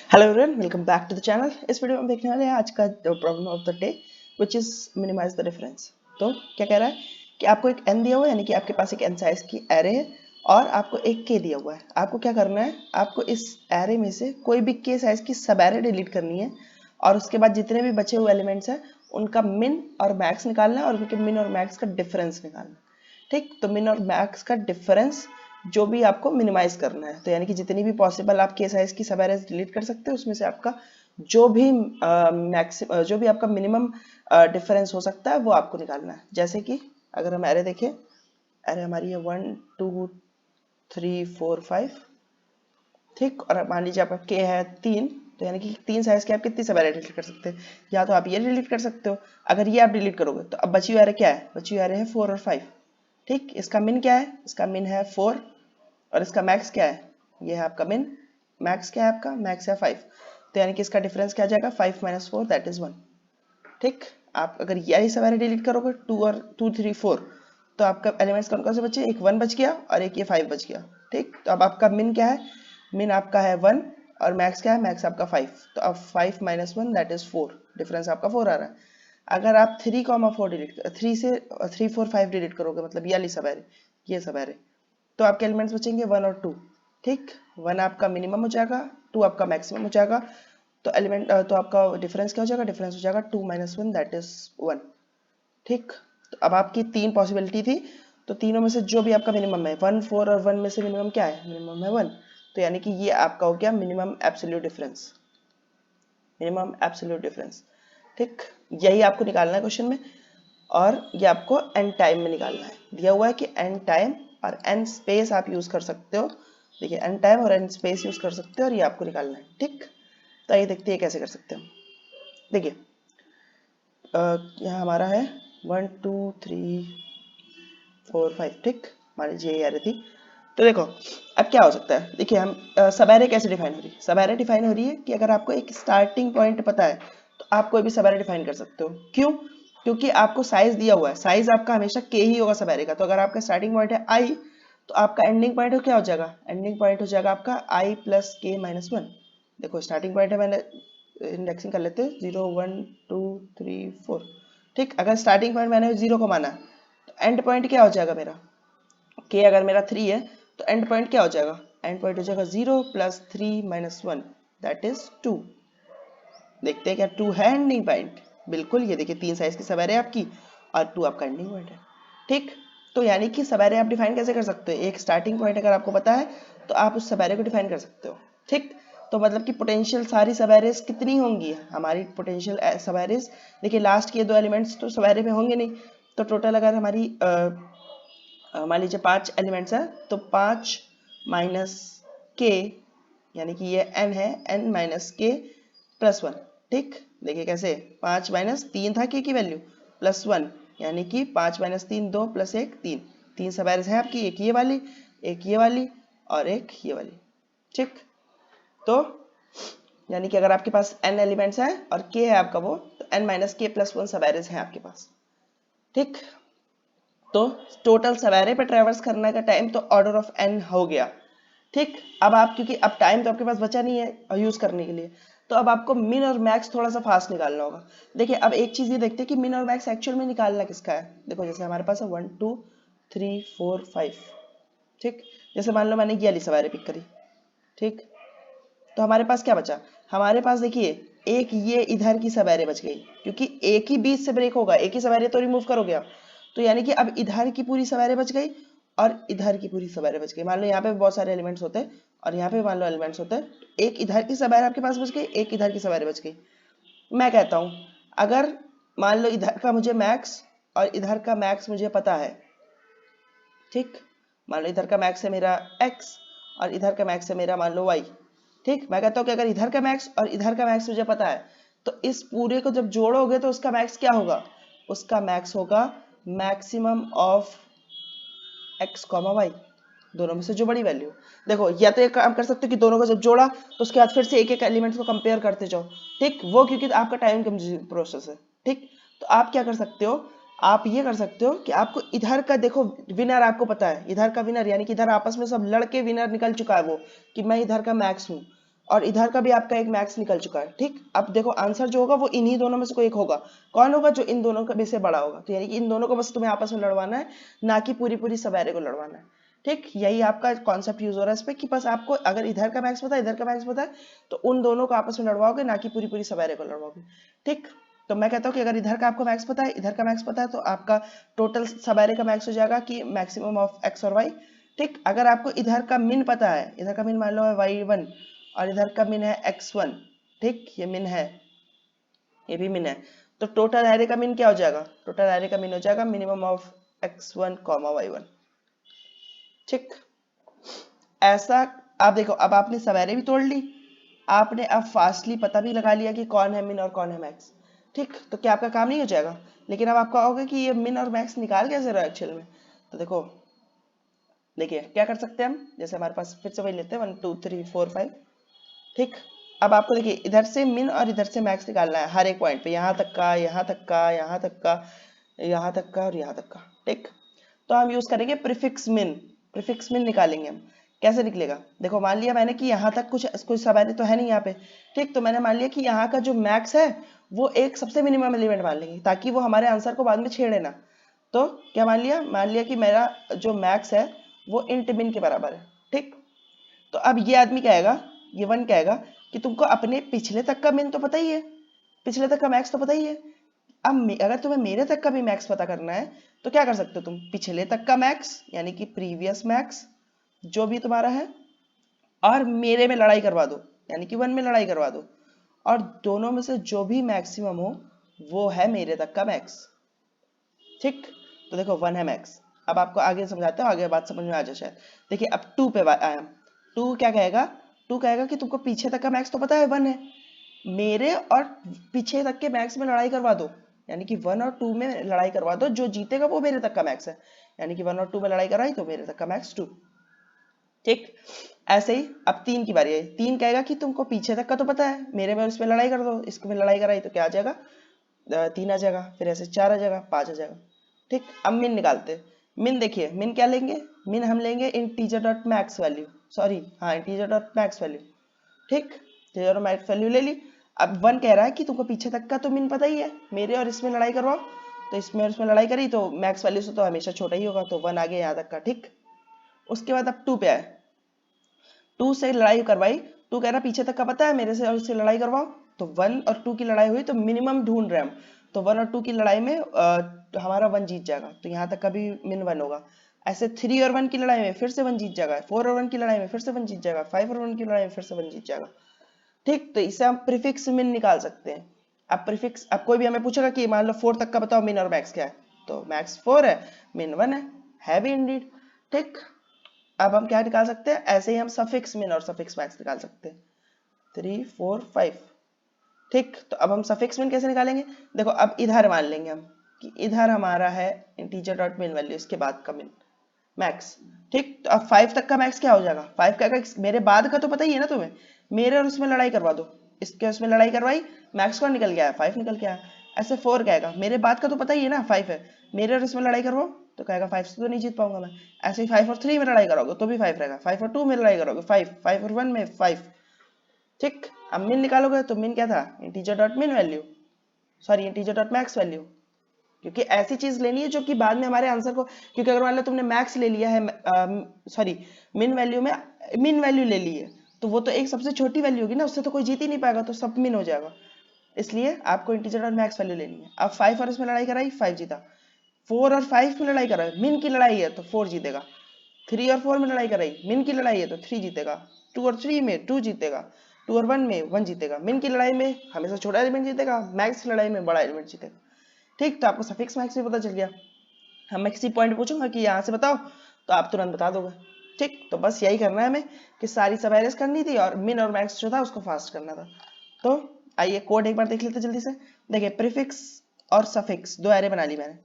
Hello everyone, welcome back to the channel. इस video में देखने वाले हैं आज का problem of the day which is minimise the difference. तो क्या कह रहा है कि आपको एक n दिया हुआ है, यानी कि आपके पास एक n साइज की एरे है और आपको एक k दिया हुआ है। आपको क्या करना है, आपको इस एरे में से कोई भी k साइज की सब एरे डिलीट करनी है और उसके बाद जितने भी बचे हुए एलिमेंट्स हैं उनका मिन और मैक्स निकालना है और उनके मिन और मैक्स का डिफरेंस निकालना है। ठीक, तो मिन और मैक्स का डिफरेंस जो भी आपको मिनिमाइज करना है, तो यानी कि जितनी भी पॉसिबल आप के साइज की सब एरेज डिलीट कर सकते हो उसमें से आपका जो भी जो भी आपका मिनिमम डिफरेंस हो सकता है वो आपको निकालना है। जैसे कि अगर हम एरे देखें, एरे हमारी है 1 2 3 4 5। ठीक, और मान लीजिए आपका के है 3, तो यानी कि 3 साइज के आप कितनी सब एरे डिलीट कर सकते हैं? या तो आप ये डिलीट कर सकते हो। अगर ये आप डिलीट करोगे तो अब बची हुई एरे क्या है? बची हुई एरे है 4 और 5। ठीक, इसका मिन क्या है? इसका मिन है 4 और इसका मैक्स क्या है? ये है आपका मिन। मैक्स क्या है आपका? मैक्स है 5। तो यानी कि इसका डिफरेंस क्या आ जाएगा? 5 - 4 दैट इज 1। ठीक, आप अगर यही सवारी डिलीट करोगे 2 और 2 3 4, तो आपका एलिमेंट्स कौन कौन से बचे? एक 1 बच गया और एक ये 5 बच गया। ठीक, तो अब आपका मिन क्या है? मिन आपका है 1 और मैक्स क्या है? मैक्स आपका 5। तो अब 5 - 1 दैट इज 4। डिफरेंस आपका 4 आ रहा है। अगर आप 3, 4 डिलीट 3 से 3 4 5 डिलीट करोगे, मतलब ये वाली सवारी, ये सवारी, तो आपके एलिमेंट्स बचेंगे 1 और 2। ठीक, 1 आपका मिनिमम हो जाएगा, 2 आपका मैक्सिमम हो जाएगा। तो तो आपका डिफरेंस क्या हो जाएगा? डिफरेंस हो जाएगा 2 - 1 दैट इज 1। ठीक, तो अब आपकी 3 पॉसिबिलिटी थी, तो तीनों में से जो भी आपका मिनिमम है 1 4 और 1 में से मिनिमम क्या है? मिनिमम है 1। तो यानी कि ये आपका हो गया minimum absolute difference. Minimum absolute difference. ठीक, यही आपको निकालना है क्वेश्चन में और ये आपको एन टाइम में निकालना है। दिया हुआ है कि एन टाइम और एन स्पेस आप यूज कर सकते हो। देखिए, एन टाइम और एन स्पेस यूज कर सकते हो और ये आपको निकालना है। ठीक, तो आइए देखते हैं कैसे कर सकते हो। देखिए, यहाँ हमारा है 1 2 3 4 5। ठीक, मान लीजिए ये एरे थी। तो देखो अब क्या हो सकता है। देखिए, हम सब एरे कैसे डिफाइन हो रही है? सब एरे डिफाइन हो रही है कि अगर आपको एक स्टार्टिंग पॉइंट पता है तो आप कोई भी सब एरे डिफाइन कर सकते हो। क्यों? क्योंकि आपको साइज दिया हुआ है। साइज आपका हमेशा के ही होगा सब एरे का। तो अगर आपका स्टार्टिंग पॉइंट है आई, तो आपका एंडिंग पॉइंट क्या हो जाएगा? एंडिंग पॉइंट हो जाएगा आपका आई प्लस के माइनस 1। देखो, स्टार्टिंग पॉइंट है, मैंने इंडेक्सिंग कर लेते हैं 0 1 2 3 4। ठीक, अगर स्टार्टिंग पॉइंट मैंने 0 को माना तो एंड पॉइंट क्या हो जाएगा मेरा? के अगर मेरा 3 है तो एंड पॉइंट क्या हो जाएगा? एंड पॉइंट हो जाएगा 0 प्लस 3 माइनस 1 दैट इज 2। देखते हैं क्या 2 है एंडिंग पॉइंट? बिल्कुल, ये देखिए 3 साइज की सवारी है आपकी और 2 आपका एंडिंग पॉइंट है। ठीक, तो यानी कि सवारी आप डिफाइन कैसे कर सकते हो? एक स्टार्टिंग पॉइंट अगर आपको पता है तो आप उस सवारी को डिफाइन कर सकते हो। ठीक, तो मतलब कि पोटेंशियल सारी सवारीज कितनी होंगी हमारी? पोटेंशियल सवारीज, देखिए लास्ट के 2 एलिमेंट्स तो सवारी में होंगे नहीं। तो टोटल अगर हमारी मान लीजिए 5 एलिमेंट्स है, तो 5 माइनस के, यानी कि ये n है, n माइनस के प्लस 1। ठीक, देखिए कैसे, 5 माइनस 3 था के की वैल्यू प्लस 1, यानी कि 5 माइनस 3 2 प्लस 1 3। 3 सब एरर्स है आपकी, एक ये वाली, एक ये वाली और एक ये वाली। ठीक, तो यानी कि अगर आपके पास n एलिमेंट्स है और k है आपका वो, तो n माइनस के प्लस 1 सब एरर्स है आपके पास। ठीक, तो टोटल सवेरे पे ट्रेवर्स करने का टाइम तो ऑर्डर ऑफ n हो गया। ठीक, अब आप, क्योंकि अब टाइम तो आपके पास बचा नहीं है यूज करने के लिए, तो अब आपको मिन और मैक्स थोड़ा सा फास्ट निकालना होगा। देखिए, अब एक चीज ये देखते हैं कि मिन और मैक्स एक्चुअल में निकालना किसका है। देखो, जैसे हमारे पास है 1 2 3 4 5। ठीक, जैसे मान लो मैंने ये वाली सवारी पिक करी। ठीक, तो हमारे पास क्या बचा? हमारे पास देखिए एक ये इधर की सवारी बच गई, क्योंकि एक ही बीच से ब्रेक होगा, एक ही सवारी तो रिमूव करोगे आप। तो यानी कि अब इधर की पूरी सवारी बच गई और इधर की पूरी सवारी बच गई। मान लो यहाँ पे बहुत सारे एलिमेंट्स होते हैं और यहाँ पे मान लो एलिमेंट्स होते हैं, एक इधर की सवारी आपके पास बच गई, एक इधर की सवारी बच गई। मैं कहता हूँ, अगर मान लो इधर का मुझे मैक्स और इधर का मैक्स मुझे पता है। ठीक, मान लो इधर का मैक्स है मेरा x और इधर का मैक्स है मेरा मान लो y। ठीक, मैं कहता हूँ कि अगर इधर का मैक्स और इधर का मैक्स मुझे पता है, तो इस पूरे को जब जोड़ोगे तो उसका मैक्स क्या होगा? उसका मैक्स होगा maximum of x comma y, दोनों में से जो बड़ी वैल्यू। देखो, या तो एक काम कर सकते हो कि दोनों को जब जोड़ा तो उसके बाद फिर से एक एक एलिमेंट्स को कंपेयर करते जाओ। ठीक, वो क्योंकि आपका टाइम कंज्यूमिंग प्रोसेस है। ठीक, तो आप क्या कर सकते हो? आप ये कर सकते हो कि आपको इधर का, देखो विनर आपको पता है, इधर का विनर, यानी कि इधर आपस में सब लड़के विनर निकल चुका है वो, कि मैं इधर का मैक्स हूँ। और इधर का भी आपका एक मैक्स निकल चुका है। ठीक, अब देखो आंसर जो होगा वो इन्हीं दोनों में से कोई एक होगा। कौन होगा? जो इन दोनों का में से बड़ा होगा। तो यानी कि इन दोनों को बस तुम्हें आपस में लड़वाना है, ना कि पूरी पूरी सब एरे को लड़वाना है। ठीक, यही आपका कॉन्सेप्ट यूज हो रहा है इस पे कि बस आपको अगर इधर का मैक्स पता है, इधर का मैक्स पता है, तो उन दोनों को आपस में लड़वाओगे, ना कि पूरी पूरी सब एरे को लड़वाओगे। ठीक, तो मैं कहता हूँ कि अगर इधर का आपको मैक्स पता है, इधर का मैक्स पता है, तो आपका टोटल सब एरे का मैक्स हो जाएगा कि मैक्सिमम ऑफ एक्स और वाई। ठीक, अगर आपको इधर का मिन पता है, इधर का मिन मान लो है y1 और इधर का मिन है x1। ठीक, ये मिन है, ये भी मिन है, तो टोटल एरे का मिन क्या हो जाएगा? टोटल एरे का मिन हो जाएगा मिनिमम ऑफ x1 y1। ठीक, ऐसा आप देखो, अब आपने सब एरे भी तोड़ ली, आपने अब फास्टली पता भी लगा लिया कि कौन है मिन और कौन है मैक्स। ठीक, तो क्या आपका काम नहीं हो जाएगा? लेकिन अब आपका होगा कि ये मिन और मैक्स निकाल कैसे रहा है एक्चुअल में। तो देखो, देखिए क्या कर सकते हैं हम, जैसे हमारे पास फिर से वही लेते हैं 1 2 3 4 5। ठीक, अब आपको देखिए इधर से मिन और इधर से मैक्स निकालना है हर एक पॉइंट पे, यहाँ तक का, यहाँ तक का, यहाँ तक का, यहाँ तक का और यहाँ तक का। ठीक, तो हम यूज करेंगे प्रीफिक्स मिन। प्रीफिक्स मिन निकालेंगे हम। कैसे निकलेगा? देखो मान लिया मैंने कि यहाँ तक कुछ सब एरे तो है नहीं यहाँ पे। ठीक, तो मैंने मान लिया कि यहाँ का जो मैक्स है वो एक सबसे मिनिमम एलिमेंट मान लेंगे, ताकि वो हमारे आंसर को बाद में छेड़े ना। तो क्या मान लिया? मान लिया कि मेरा जो मैक्स है वो इंट मिन के बराबर है। ठीक, तो अब ये आदमी कहेगा, ये वन कहेगा कि तुमको अपने पिछले तक का मिन तो पता ही है, पिछले तक का मैक्स तो पता ही है। अब अगर तुम्हें मेरे तक का भी मैक्स पता करना है, तो क्या कर सकते हो तुम? पिछले तक का मैक्स यानी कि प्रीवियस मैक्स जो भी तुम्हारा है, और मेरे में लड़ाई करवा दो, यानी कि वन में लड़ाई करवा दो, और दोनों में से जो भी मैक्सिमम हो वो है मेरे तक का मैक्स। ठीक, तो देखो वन है मैक्स। अब आपको आगे समझाते हो, आगे बात समझ में आ जाए शायद। देखिए अब टू पे आया, टू क्या कहेगा? टू कहेगा कि तुमको पीछे तक का मैक्स तो पता है वन है, मेरे और पीछे तक के मैक्स में लड़ाई करवा दो, यानी कि वन और टू में लड़ाई करवा दो, जो जीतेगा वो मेरे तक का मैक्स है, यानी कि वन और टू में लड़ाई करवाई तो मेरे तक का मैक्स टू। ठीक, ऐसे ही अब तीन की बारी है। तीन कहेगा कि तुमको पीछे तक का तो पता है, मेरे में उसमें लड़ाई कर दो, इसमें लड़ाई कराई तो क्या आ जाएगा? तीन आ जाएगा, फिर ऐसे चार आ जाएगा, पांच आ जाएगा। ठीक, अब मिन निकालते हैं। मिन देखिए, मिन क्या लेंगे? मिन हम लेंगे integer dot max value, sorry हाँ इंटीजर डॉट मैक्स वैल्यू। ठीक, इंटीजर डॉट मैक्स वैल्यू ले ली। अब वन कह रहा है कि तुमको पीछे तक का तो मिन पता ही है, मेरे और इसमें लड़ाई करवाओ, तो इसमें और इसमें लड़ाई करी तो मैक्स वैल्यू से तो हमेशा छोटा ही होगा, तो वन आ गया यहाँ तक का। ठीक, उसके बाद अब टू पे आए, टू से लड़ाई करवाई, टू कह रहा पीछे तक का पता है, मेरे से और इससे लड़ाई करवाओ, तो वन और टू की लड़ाई हुई तो मिनिमम ढूंढ रहे हम, तो वन और टू की लड़ाई में हमारा वन जीत जाएगा, तो यहाँ तक का भी मिन वन होगा। ऐसे थ्री और वन की लड़ाई में फिर से वन जीत जाएगा, फोर और वन की लड़ाई में फिर से वन जीत जाएगा, फाइव और वन की लड़ाई में फिर से वन जीत जाएगा। ठीक, तो इससे हम प्रीफिक्स मिन निकाल सकते हैं। अब प्रीफिक्स, अब कोई भी हमें पूछेगा कि मान लो फोर तक का बताओ मिन और मैक्स क्या है, तो मैक्स फोर है, मिन वन है भी इंडीड। ठीक, अब हम क्या निकाल सकते हैं? ऐसे ही हम सफिक्स मिन और सफिक्स मैक्स निकाल सकते हैं, 3 4 5। ठीक, तो अब हम सफिक्स मिन कैसे निकालेंगे? देखो अब इधर मान लेंगे हम कि इधर हमारा है इंटीजर डॉट मिन वैल्यू, इसके बाद का मिन मैक्स। ठीक, तो अब 5 तक का मैक्स क्या हो जाएगा? 5 का मेरे बाद का तो पता ही है ना तुम्हें, मेरे और उसमें लड़ाई करवा दो, इसके उसमें लड़ाई करवाई, मैक्स कौन निकल गया? 5 निकल गया। ऐसे 4 कहेगा मेरे बाद का तो पता ही है ना 5 है, मेरे और इसमें लड़ाई करवाओ, तो कहेगा 5 से तो नहीं जीत पाऊंगा मैं। ऐसे ही 5 और 3 में लड़ाई करोगे तो भी 5 रहेगा, 5 और 2 में लड़ाई करोगे 5, 5 और 1 में 5। ठीक, अब मिन निकालोगे तो मिन क्या था? इंटीजर डॉट मिन value, sorry integer dot max value, क्योंकि ऐसी चीज लेनी है जो कि बाद में हमारे आंसर को, क्योंकि अगर मान लो तुमने मैक्स ले लिया है, सॉरी मिन वैल्यू में मिन वैल्यू ले ली है, तो वो तो एक सबसे छोटी वैल्यू होगी ना, उससे तो कोई जीत ही नहीं पाएगा, तो सब मिन हो जाएगा। इसलिए आपको इंटीजर डॉट मैक्स वैल्यू लेनी है। अब 5 और इसमें लड़ाई कराई, 5 जीता। 4 और 5 में लड़ाई कराई, मिन की लड़ाई है तो 4 जीतेगा। 3 और 4 में लड़ाई कराई, मिन की लड़ाई है तो 3 जीतेगा। 2 और 3 में 2 जीतेगा। 2 और 1 में 1 जीतेगा। मिन की लड़ाई में हमेशा छोटा एलिमेंट जीतेगा, मैक्स की लड़ाई में बड़ा एलिमेंट जीतेगा। ठीक, तो आपको सफिक्स मैक्स भी पता चल गया। हम मैं किसी पॉइंट पूछूंगा कि यहाँ से बताओ, तो आप तुरंत बता दोगे। ठीक, तो बस यही करना है हमें कि सारी सब एरेस करनी थी और मिन और मैक्स जो था उसको फास्ट करना था। तो आइए कोड एक बार देख लेते जल्दी से। देखिए प्रीफिक्स और सफिक्स दो एरे बना ली मैंने।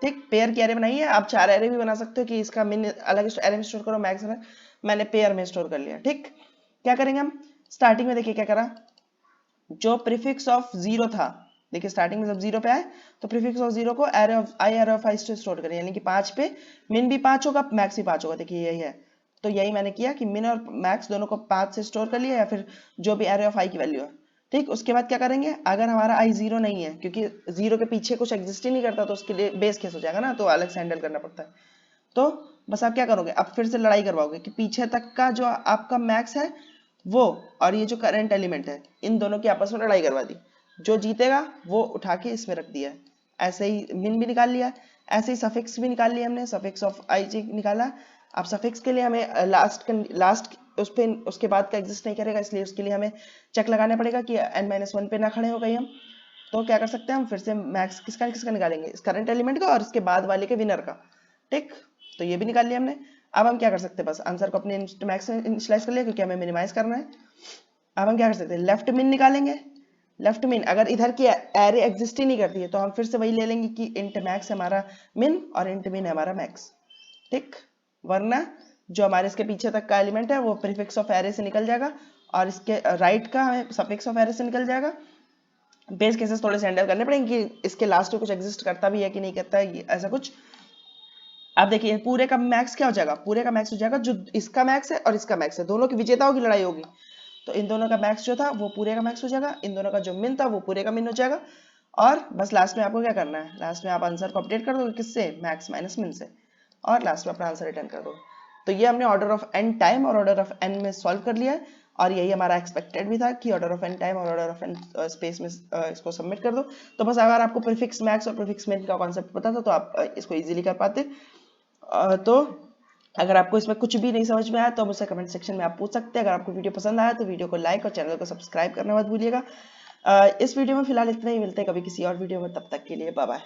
ठीक, पेयर की एरे बनाई है, आप चार एरे भी बना सकते हो कि इसका मिन अलग एरे में स्टोर करो, मैक्स अलग, मैंने पेयर में स्टोर कर लिया। ठीक, क्या करेंगे हम? स्टार्टिंग में देखिए क्या करा, जो प्रीफिक्स ऑफ जीरो था, देखिए स्टार्टिंग में जब जीरो पे आए तो प्रीफिक्स ऑफ जीरो को एरे ऑफ आई से स्टोर करें, यानी कि 5 पे मिन भी 5 होगा, मैक्स भी 5 होगा। देखिए यही है, तो यही मैंने किया कि मिन और मैक्स दोनों को पाथ से स्टोर कर लिया, या फिर जो भी एरे ऑफ आई की वैल्यू है। ठीक, उसके बाद क्या करेंगे, अगर हमारा आई 0 नहीं है, क्योंकि 0 के पीछे कुछ एग्जिस्ट ही नहीं करता, तो उसके लिए बेस केस हो जाएगा ना, तो अलग से हैंडल करना पड़ता है। तो बस आप क्या करोगे, अब फिर से लड़ाई करवाओगे कि पीछे तक का जो आपका मैक्स है वो और ये जो करंट एलिमेंट है, इन दोनों की आपस में लड़ाई करवा दी। जो जीतेगा वो उठा के इसमें रख दिया। ऐसे ही मिन भी निकाल लिया, ऐसे ही सफिक्स भी निकाल लिया हमने, सफिक्स ऑफ आई जी निकाला। अब सफिक्स के लिए हमें लास्ट उस पे उसके बाद का एग्जिस्ट नहीं करेगा, इसलिए उसके लिए हमें चेक लगाना पड़ेगा कि n-1 पे ना खड़े हो कहीं हम। तो क्या कर सकते हैं हम, फिर से मैक्स किसका किसका निकालेंगे, इस करंट एलिमेंट का और इसके बाद वाले के विनर का। ठीक, तो ये भी निकाल लिया हमने। अब हम क्या कर सकते हैं, बस आंसर को अपने मैक्स में इनिशियलाइज कर लिया, क्योंकि हमें मिनिमाइज करना है। अब हम क्या कर सकते हैं, लेफ्ट मिन निकालेंगे। लेफ्ट मिन अगर इधर की एरे एग्जिस्ट ही नहीं करती है, तो हम फिर से वही ले लेंगे कि इंट मैक्स हमारा मिन और इंट मिन है हमारा मैक्स। ठीक, वरना जो हमारे इसके पीछे तक का एलिमेंट है वो प्रीफिक्स ऑफ एरे से निकल जाएगा, और इसके राइट का हमें सफिक्स ऑफ एरे से निकल जाएगा। बेस केसेस थोड़े से हैंडल करने पड़ेंगे कि इसके लास्ट में कुछ एग्जिस्ट करता भी है कि नहीं करता है, ऐसा कुछ। अब देखिए पूरे का मैक्स क्या हो जाएगा, पूरे का मैक्स हो जाएगा जो इसका मैक्स है और इसका मैक्स है, दोनों की विजेताओं की लड़ाई होगी। तो इन दोनों का मैक्स जो था वो पूरे का मैक्स हो जाएगा, इन दोनों का जो मिन था वो पूरे का मिन हो जाएगा। और बस लास्ट में आपको क्या करना है, लास्ट में आप आंसर को अपडेट कर दोगे किससे, मैक्स माइनस मिन से, और लास्ट में अपना आंसर रिटर्न कर दोगे। तो ये हमने ऑर्डर ऑफ एन टाइम और ऑर्डर ऑफ एन में सॉल्व कर लिया है, और यही हमारा एक्सपेक्टेड भी था कि ऑर्डर ऑफ एन टाइम और ऑर्डर ऑफ एन स्पेस में इसको सबमिट कर दो। तो बस अगर आपको प्रीफिक्स मैक्स और प्रीफिक्स मिन का कॉन्सेप्ट पता था तो आप इसको इजीली कर पाते। तो अगर आपको इसमें कुछ भी नहीं समझ में आया तो मुझसे कमेंट सेक्शन में आप पूछ सकते हैं। अगर आपको वीडियो पसंद आया तो वीडियो को लाइक और चैनल को सब्सक्राइब करना मत भूलिएगा। इस वीडियो में फिलहाल इतना ही, मिलते हैं कभी किसी और वीडियो में, तब तक के लिए बाय बाय।